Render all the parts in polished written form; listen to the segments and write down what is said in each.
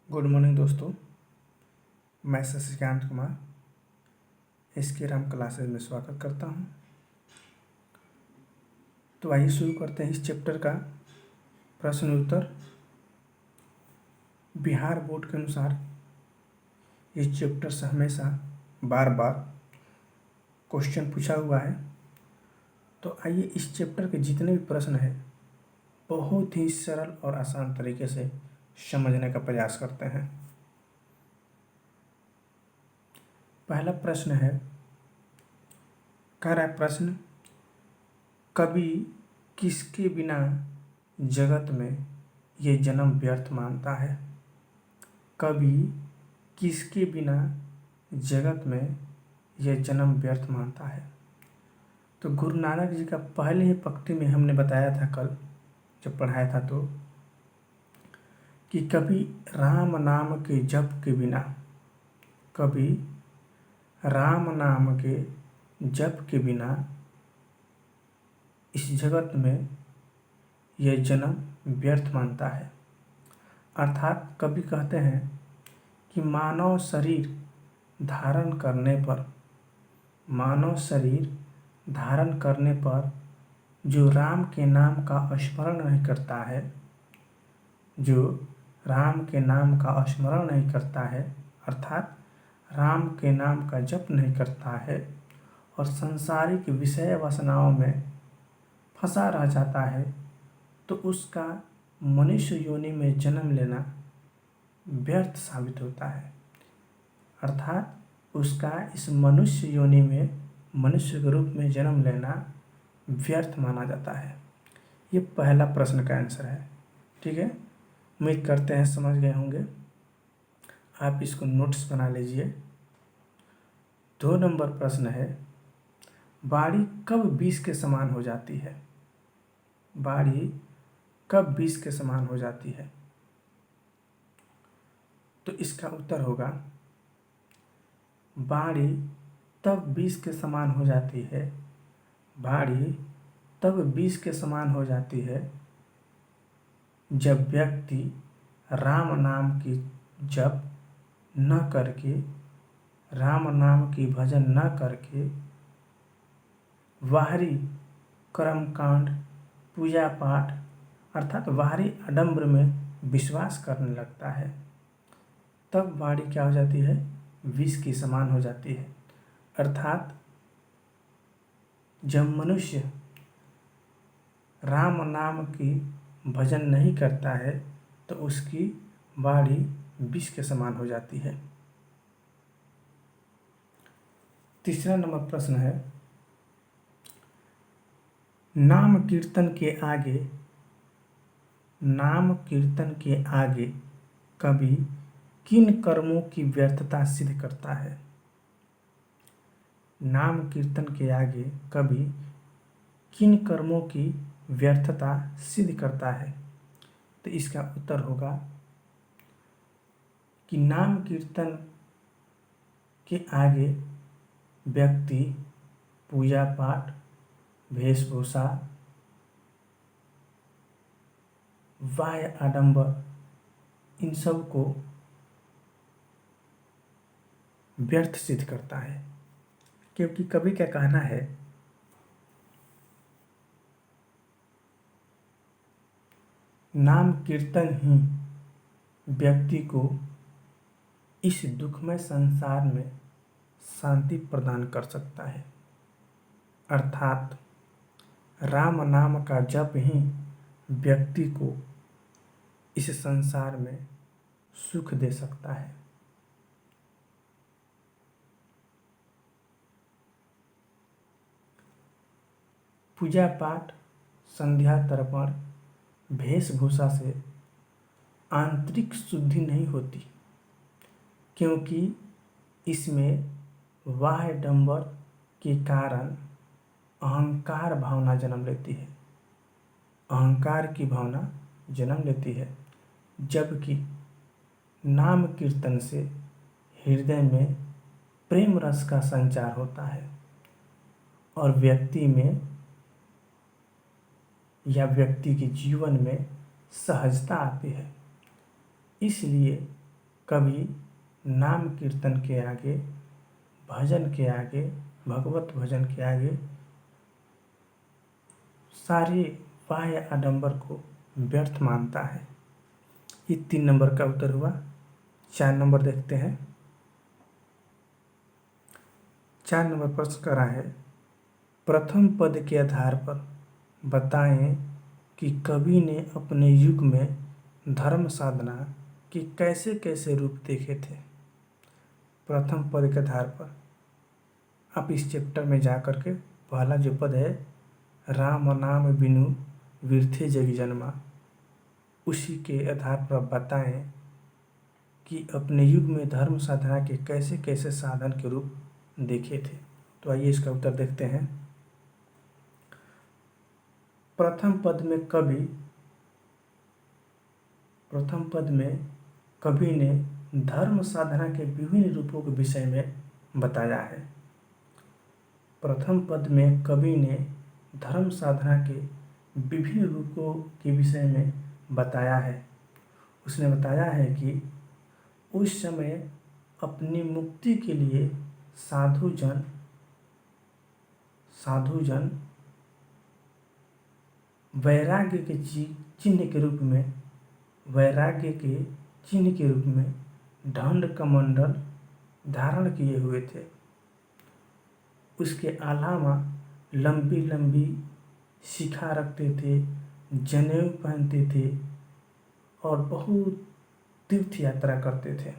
Good morning दोस्तों, मैं Shashikant Kumar SK Ram classes में स्वागत करता हूं। तो आइए शुरू करते हैं इस चैप्टर का प्रश्न उत्तर। बिहार बोर्ड के अनुसार इस चैप्टर से हमेशा बार बार क्वेश्चन पूछा हुआ है। तो आइए इस चैप्टर के जितने भी प्रश्न हैं बहुत ही सरल और आसान तरीके से समझने का प्रयास करते हैं। पहला प्रश्न है, कह रहा है प्रश्न, कवि किसके बिना जगत में ये जन्म व्यर्थ मानता है। कवि किसके बिना जगत में ये जन्म व्यर्थ मानता है। तो गुरु नानक जी का पहले ही पंक्ति में हमने बताया था कल जब पढ़ाया था तो कि कभी राम नाम के जप के बिना, कभी राम नाम के जप के बिना इस जगत में यह जन्म व्यर्थ मानता है। अर्थात कवि कहते हैं कि मानव शरीर धारण करने पर, मानव शरीर धारण करने पर जो राम के नाम का स्मरण नहीं करता है, जो राम के नाम का स्मरण नहीं करता है, अर्थात राम के नाम का जप नहीं करता है और सांसारिक विषय वासनाओं में फंसा रह जाता है, तो उसका मनुष्य योनि में जन्म लेना व्यर्थ साबित होता है। अर्थात उसका इस मनुष्य योनि में मनुष्य के रूप में जन्म लेना व्यर्थ माना जाता है। ये पहला प्रश्न का आंसर है। ठीक है, उम्मीद करते हैं समझ गए होंगे। आप इसको नोट्स बना लीजिए। 2 नंबर प्रश्न है, बाड़ी कब विष के समान हो जाती है। बाड़ी कब विष के समान हो जाती है। तो इसका उत्तर होगा, बाड़ी तब विष के समान हो जाती है, बाड़ी तब विष के समान हो जाती है जब व्यक्ति राम नाम की जप न करके, राम नाम की भजन न करके बाहरी कर्मकांड, पूजा पाठ अर्थात बाहरी आडंबर में विश्वास करने लगता है, तब बाड़ी क्या हो जाती है, विष की समान हो जाती है। अर्थात जब मनुष्य राम नाम की भजन नहीं करता है तो उसकी बाड़ी विष के समान हो जाती है। तीसरा नंबर प्रश्न है, नाम कीर्तन के आगे, नाम कीर्तन के आगे कवि किन कर्मों की व्यर्थता सिद्ध करता है। नाम कीर्तन के आगे कवि किन कर्मों की व्यर्थता सिद्ध करता है। तो इसका उत्तर होगा कि नाम कीर्तन के आगे व्यक्ति पूजा पाठ, वेशभूषा, बाह्य आडंबर, इन सब को व्यर्थ सिद्ध करता है। क्योंकि कवि क्या कहना है, नाम कीर्तन ही व्यक्ति को इस दुखमय संसार में शांति प्रदान कर सकता है। अर्थात राम नाम का जप ही व्यक्ति को इस संसार में सुख दे सकता है। पूजा पाठ, संध्या तर्पण, वेशभूषा से आंतरिक शुद्धि नहीं होती, क्योंकि इसमें बाह्य डंबर के कारण अहंकार भावना जन्म लेती है, अहंकार की भावना जन्म लेती है। जबकि नाम कीर्तन से हृदय में प्रेम रस का संचार होता है और व्यक्ति में या व्यक्ति के जीवन में सहजता आती है। इसलिए कभी नाम कीर्तन के आगे, भजन के आगे, भगवत भजन के आगे सारे बाह्य आडंबर को व्यर्थ मानता है। ये 3 नंबर का उत्तर हुआ। 4 नंबर देखते हैं। 4 नंबर प्रश्न करा है, प्रथम पद के आधार पर बताएं कि कवि ने अपने युग में धर्म साधना के कैसे कैसे रूप देखे थे। प्रथम पद के आधार पर आप इस चैप्टर में जा कर के पहला जो पद है, राम नाम बिनु विरथे जग जन्मा, उसी के आधार पर बताएं कि अपने युग में धर्म साधना के कैसे कैसे साधन के रूप देखे थे। तो आइए इसका उत्तर देखते हैं। प्रथम पद में कवि ने धर्म साधना के विभिन्न रूपों के विषय में बताया है। प्रथम पद में कवि ने धर्म साधना के विभिन्न रूपों के विषय में बताया है। उसने बताया है कि उस समय अपनी मुक्ति के लिए साधुजन वैराग्य के चिन्ह के रूप में दंड कमंडल धारण किए हुए थे। उसके अलावा लंबी लंबी शिखा रखते थे, जनेऊ पहनते थे और बहुत तीर्थ यात्रा करते थे।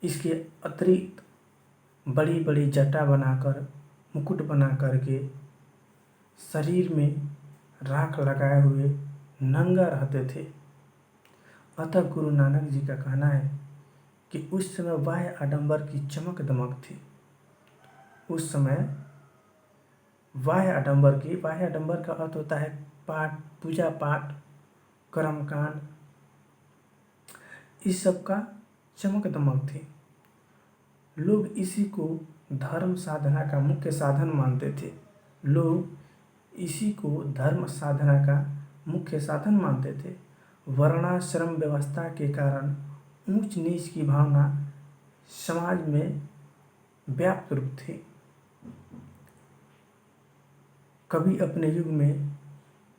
इसके अतिरिक्त बड़ी बड़ी जटा बनाकर, मुकुट बना करके, शरीर में राख लगाए हुए नंगा रहते थे। अतः गुरु नानक जी का कहना है कि उस समय बाह्य आडंबर की चमक दमक थी। उस समय बाह्य आडंबर का अर्थ होता है पाठ, पूजा पाठ, कर्मकांड, इस सब का चमक दमक थी। लोग इसी को धर्म साधना का मुख्य साधन मानते थे। वर्णाश्रम व्यवस्था के कारण ऊंच नीच की भावना समाज में व्याप्त रूप थी। कवि अपने युग में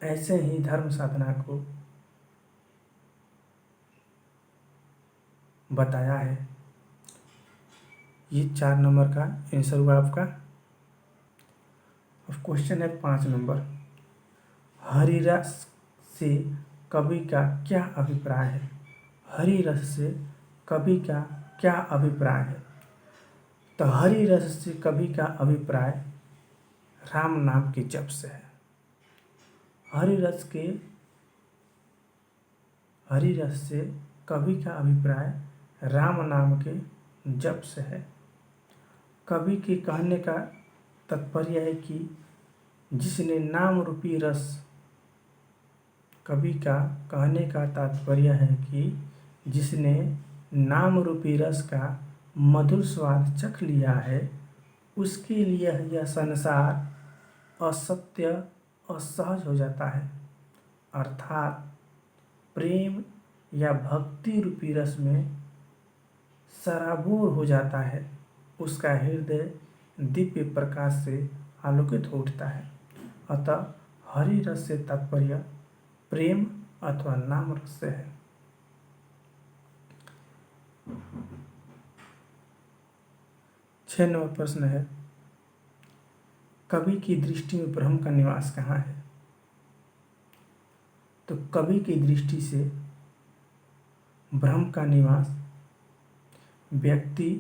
ऐसे ही धर्म साधना को बताया है। ये 4 नंबर का आंसर हुआ आपका। अब क्वेश्चन है 5 नंबर, हरिरस से कवि का क्या अभिप्राय है। हरिरस से कवि का क्या अभिप्राय है। तो हरिरस से कवि का अभिप्राय राम नाम के जप से है। हरिरस से कवि का अभिप्राय राम नाम के जप से है। कवि के कहने का तात्पर्य है कि जिसने नाम रूपी रस, कवि का कहने का तात्पर्य है कि जिसने नाम रूपी रस का मधुर स्वाद चख लिया है, उसके लिए यह संसार असत्य, असहज हो जाता है। अर्थात प्रेम या भक्ति रूपी रस में सराबोर हो जाता है। उसका हृदय दिव्य प्रकाश से आलोकित हो उठता है। अतः हरि रस से तात्पर्य प्रेम अथवा नाम रस से है। छह नंबर प्रश्न है, कवि की दृष्टि में ब्रह्म का निवास कहाँ है। तो कवि की दृष्टि से ब्रह्म का निवास व्यक्ति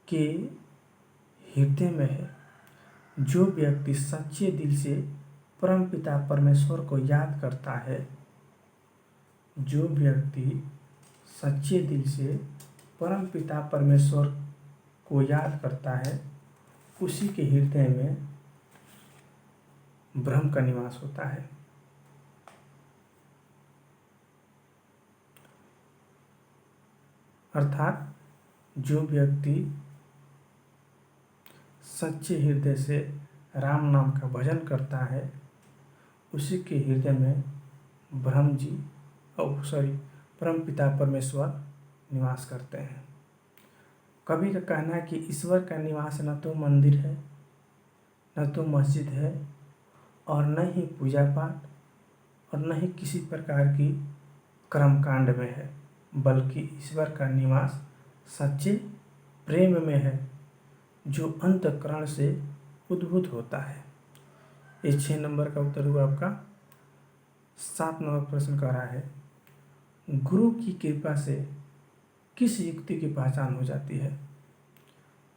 के हृदय में है। जो व्यक्ति सच्चे दिल से परमपिता परमेश्वर को याद करता है, जो व्यक्ति सच्चे दिल से परमपिता परमेश्वर को याद करता है, उसी के हृदय में ब्रह्म का निवास होता है। अर्थात जो व्यक्ति सच्चे हृदय से राम नाम का भजन करता है, उसी के हृदय में परम पिता परमेश्वर निवास करते हैं। कवि का कहना है कि ईश्वर का निवास न तो मंदिर है, न तो मस्जिद है, और न ही पूजा पाठ, और न ही किसी प्रकार की कर्मकांड में है, बल्कि ईश्वर का निवास सच्चे प्रेम में है, जो अंतःकरण से उद्भूत होता है। ये 6 नंबर का उत्तर हुआ आपका। 7 नंबर प्रश्न कह रहा है, गुरु की कृपा से किस युक्ति की पहचान हो जाती है?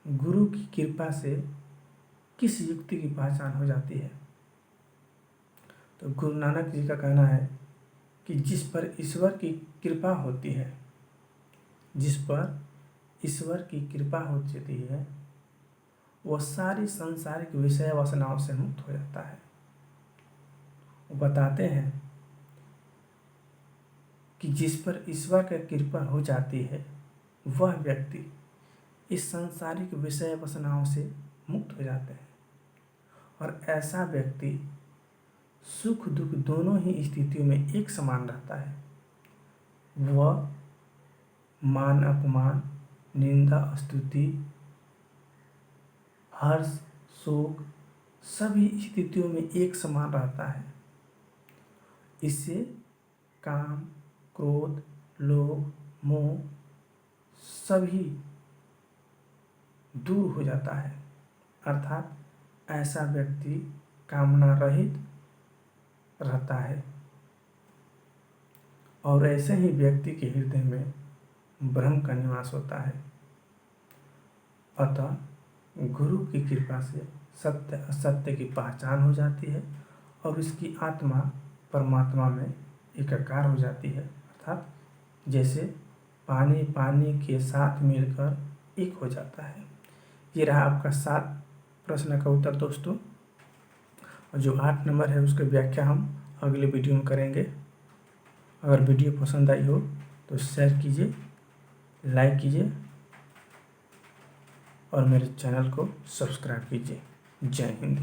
गुरु की कृपा से किस युक्ति की पहचान हो जाती है? तो गुरु नानक जी का कहना है कि जिस पर ईश्वर की कृपा होती है, जिस पर ईश्वर की कृपा हो जाती है, वह सारी सांसारिक विषय वासनाओं से मुक्त हो जाता है। वो बताते हैं कि जिस पर ईश्वर की कृपा हो जाती है, वह व्यक्ति इस सांसारिक विषय वासनाओं से मुक्त हो जाते हैं, और ऐसा व्यक्ति सुख दुख दोनों ही स्थितियों में एक समान रहता है। वह मान अपमान, निंदा स्तुति, हर्ष शोक सभी स्थितियों में एक समान रहता है। इससे काम, क्रोध, लोभ, मोह सभी दूर हो जाता है। अर्थात ऐसा व्यक्ति कामना रहित रहता है, और ऐसे ही व्यक्ति के हृदय में ब्रह्म का निवास होता है। अतः गुरु की कृपा से सत्य असत्य की पहचान हो जाती है, और उसकी आत्मा परमात्मा में एकाकार हो जाती है। अर्थात जैसे पानी पानी के साथ मिलकर एक हो जाता है। ये रहा आपका 7 प्रश्न का उत्तर दोस्तों। और जो 8 नंबर है उसकी व्याख्या हम अगले वीडियो में करेंगे। अगर वीडियो पसंद आई हो तो शेयर कीजिए, लाइक कीजिए, और मेरे चैनल को सब्सक्राइब कीजिए। जय हिंद।